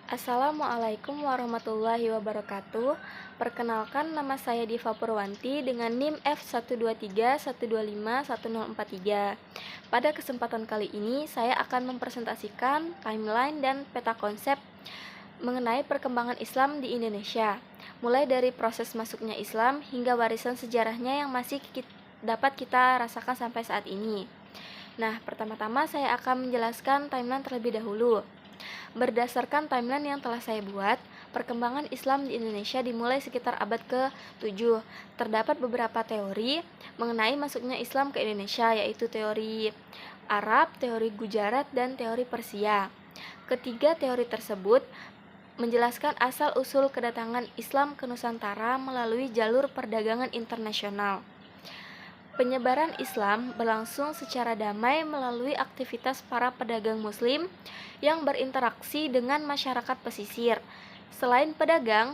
Assalamualaikum warahmatullahi wabarakatuh. Perkenalkan, nama saya Diva Purwanti dengan NIM F123125104 Pada kesempatan kali ini, saya akan mempresentasikan timeline dan peta konsep mengenai perkembangan Islam di Indonesia, mulai dari proses masuknya Islam hingga warisan sejarahnya yang masih dapat kita rasakan sampai saat ini. Nah, pertama-tama saya akan menjelaskan timeline terlebih dahulu. Berdasarkan timeline yang telah saya buat, perkembangan Islam di Indonesia dimulai sekitar abad ke-7. Terdapat beberapa teori mengenai masuknya Islam ke Indonesia, yaitu teori Arab, teori Gujarat, dan teori Persia. Ketiga teori tersebut menjelaskan asal-usul kedatangan Islam ke Nusantara melalui jalur perdagangan internasional. Penyebaran Islam berlangsung secara damai melalui aktivitas para pedagang Muslim yang berinteraksi dengan masyarakat pesisir. Selain pedagang,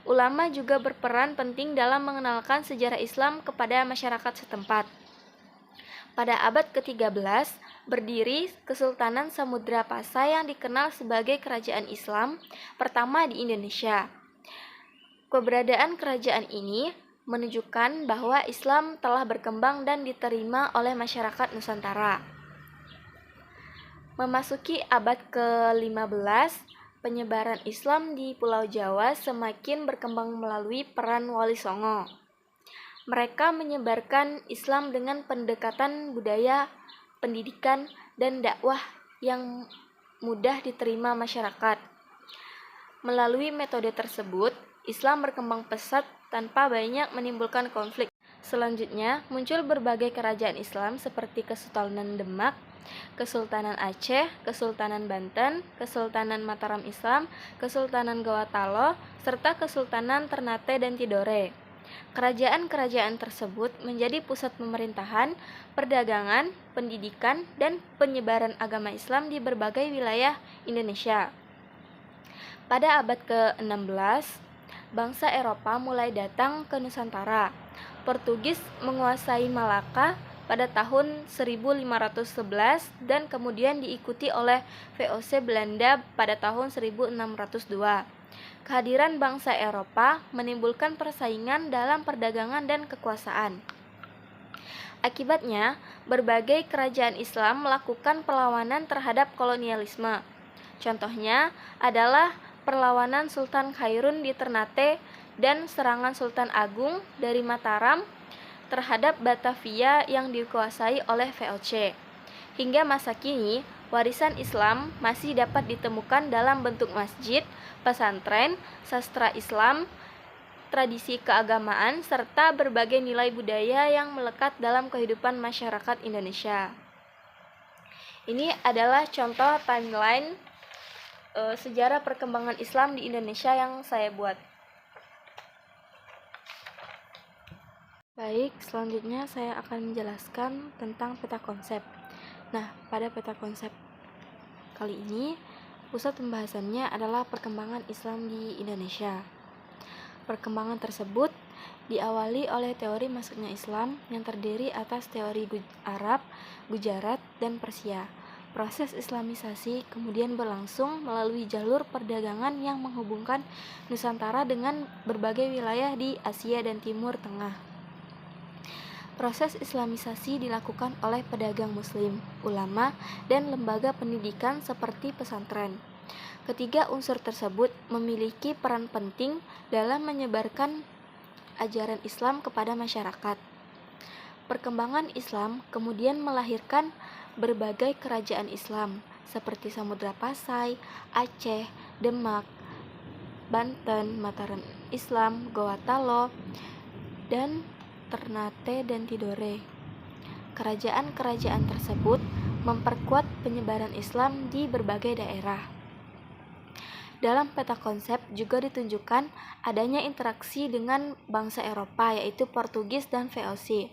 ulama juga berperan penting dalam mengenalkan sejarah Islam kepada masyarakat setempat. Pada abad ke-13, berdiri Kesultanan Samudra Pasai yang dikenal sebagai kerajaan Islam pertama di Indonesia. Keberadaan kerajaan ini menunjukkan bahwa Islam telah berkembang dan diterima oleh masyarakat Nusantara. Memasuki abad ke-15, penyebaran Islam di Pulau Jawa semakin berkembang melalui peran Wali Songo. Mereka menyebarkan Islam dengan pendekatan budaya, pendidikan, dan dakwah yang mudah diterima masyarakat. Melalui metode tersebut, Islam berkembang pesat tanpa banyak menimbulkan konflik. Selanjutnya, muncul berbagai kerajaan Islam seperti Kesultanan Demak, Kesultanan Aceh, Kesultanan Banten, Kesultanan Mataram Islam, Kesultanan Gawatalo, serta Kesultanan Ternate dan Tidore. Kerajaan-kerajaan tersebut menjadi pusat pemerintahan, perdagangan, pendidikan, dan penyebaran agama Islam di berbagai wilayah Indonesia. Pada abad ke-16, bangsa Eropa mulai datang ke Nusantara. Portugis menguasai Malaka pada tahun 1511 dan kemudian diikuti oleh VOC Belanda pada tahun 1602. Kehadiran bangsa Eropa menimbulkan persaingan dalam perdagangan dan kekuasaan. Akibatnya, berbagai kerajaan Islam melakukan perlawanan terhadap kolonialisme. Contohnya adalah perlawanan Sultan Khairun di Ternate dan serangan Sultan Agung dari Mataram terhadap Batavia yang dikuasai oleh VOC. Hingga masa kini, warisan Islam masih dapat ditemukan dalam bentuk masjid, pesantren, sastra Islam, tradisi keagamaan, serta berbagai nilai budaya yang melekat dalam kehidupan masyarakat Indonesia. Ini adalah contoh timeline sejarah perkembangan Islam di Indonesia yang saya buat. Baik, selanjutnya saya akan menjelaskan tentang peta konsep. Nah, pada peta konsep kali ini, pusat pembahasannya adalah perkembangan Islam di Indonesia. Perkembangan tersebut diawali oleh teori masuknya Islam yang terdiri atas teori Arab, Gujarat, dan Persia. Proses Islamisasi kemudian berlangsung melalui jalur perdagangan yang menghubungkan Nusantara dengan berbagai wilayah di Asia dan Timur Tengah. Proses Islamisasi dilakukan oleh pedagang Muslim, ulama, dan lembaga pendidikan seperti pesantren. Ketiga unsur tersebut memiliki peran penting dalam menyebarkan ajaran Islam kepada masyarakat. Perkembangan Islam kemudian melahirkan berbagai kerajaan Islam seperti Samudra Pasai, Aceh, Demak, Banten, Mataram Islam, Gawatalo, dan Ternate dan Tidore. Kerajaan-kerajaan tersebut memperkuat penyebaran Islam di berbagai daerah. Dalam peta konsep juga ditunjukkan adanya interaksi dengan bangsa Eropa yaitu Portugis dan VOC.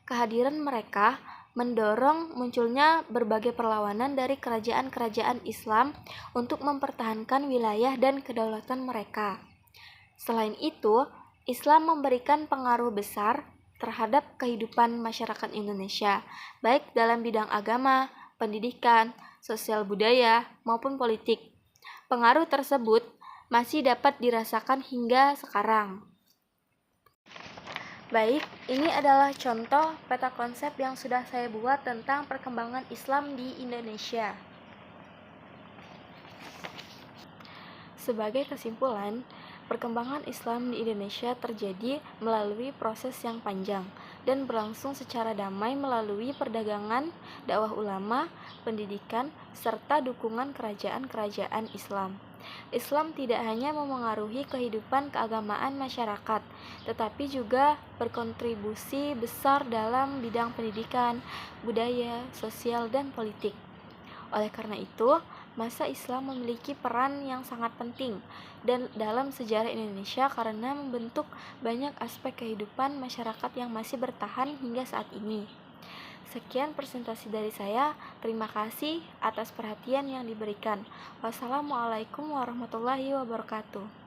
Kehadiran mereka mendorong munculnya berbagai perlawanan dari kerajaan-kerajaan Islam untuk mempertahankan wilayah dan kedaulatan mereka. Selain itu, Islam memberikan pengaruh besar terhadap kehidupan masyarakat Indonesia, baik dalam bidang agama, pendidikan, sosial budaya, maupun politik. pengaruh tersebut masih dapat dirasakan hingga sekarang. Baik, ini adalah contoh peta konsep yang sudah saya buat tentang perkembangan Islam di Indonesia. Sebagai kesimpulan, perkembangan Islam di Indonesia terjadi melalui proses yang panjang dan berlangsung secara damai melalui perdagangan, dakwah ulama, pendidikan, serta dukungan kerajaan-kerajaan Islam. Islam tidak hanya memengaruhi kehidupan keagamaan masyarakat, tetapi juga berkontribusi besar dalam bidang pendidikan, budaya, sosial, dan politik. Oleh karena itu, masa Islam memiliki peran yang sangat penting dan dalam sejarah Indonesia karena membentuk banyak aspek kehidupan masyarakat yang masih bertahan hingga saat ini. Sekian presentasi dari saya. Terima kasih atas perhatian yang diberikan. Wassalamualaikum warahmatullahi wabarakatuh.